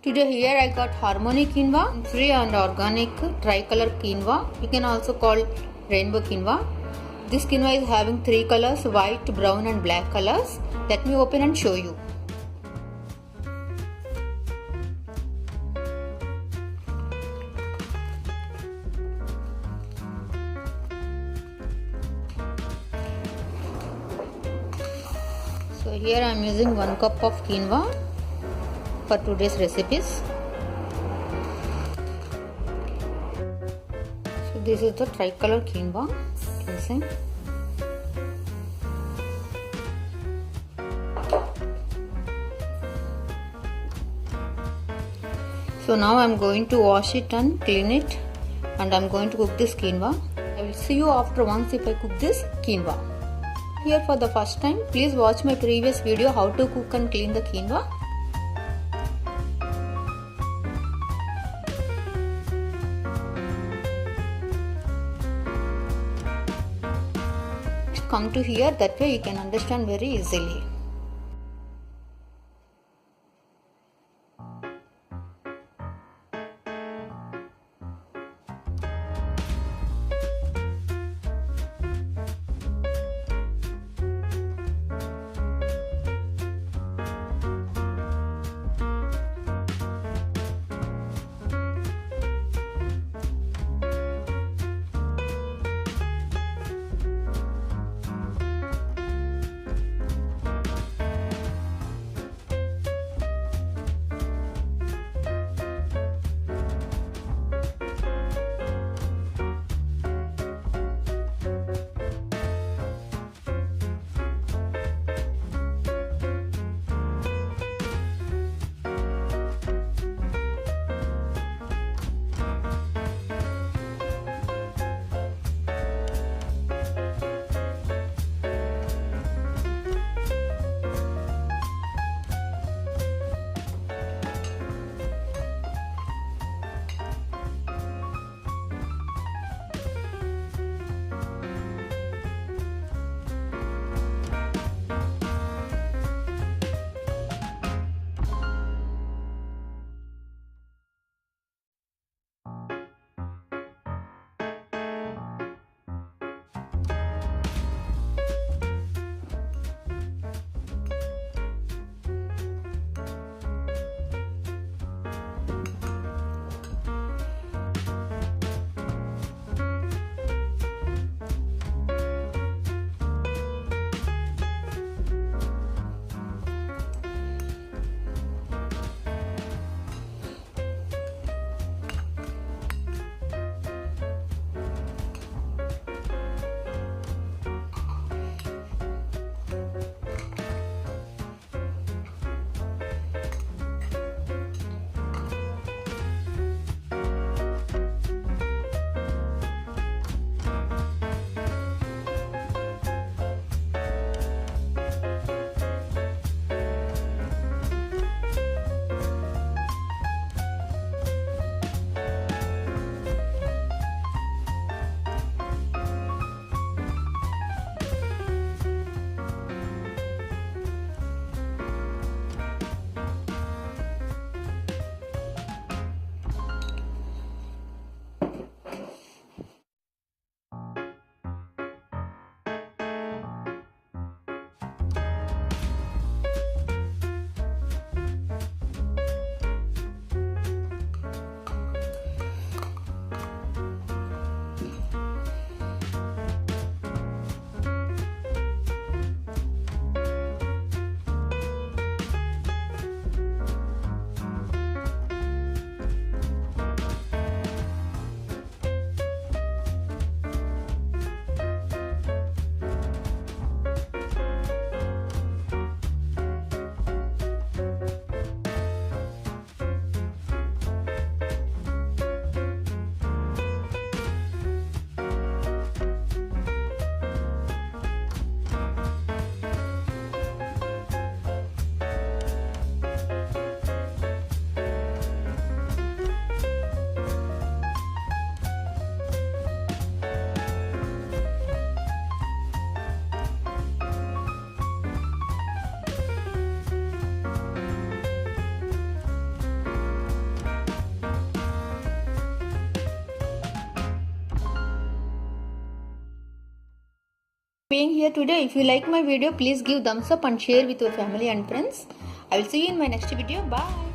Today here I got Harmony Quinoa, free and organic tricolor quinoa. You can also call rainbow quinoa. This quinoa is having three colors, white, brown and black colors. Let me open and show you. So here I am using 1 cup of quinoa for today's recipes. So this is the tricolor quinoa, you can see. So now I am going to wash it and clean it, and I am going to cook this quinoa. I will see you after once if I cook this quinoa. Here for the first time, please watch my previous video how to cook and clean the quinoa. Come to here, that way you can understand very easily. Being here today. If you like my video, please give thumbs up and share with your family and friends. I will see you in my next video. Bye.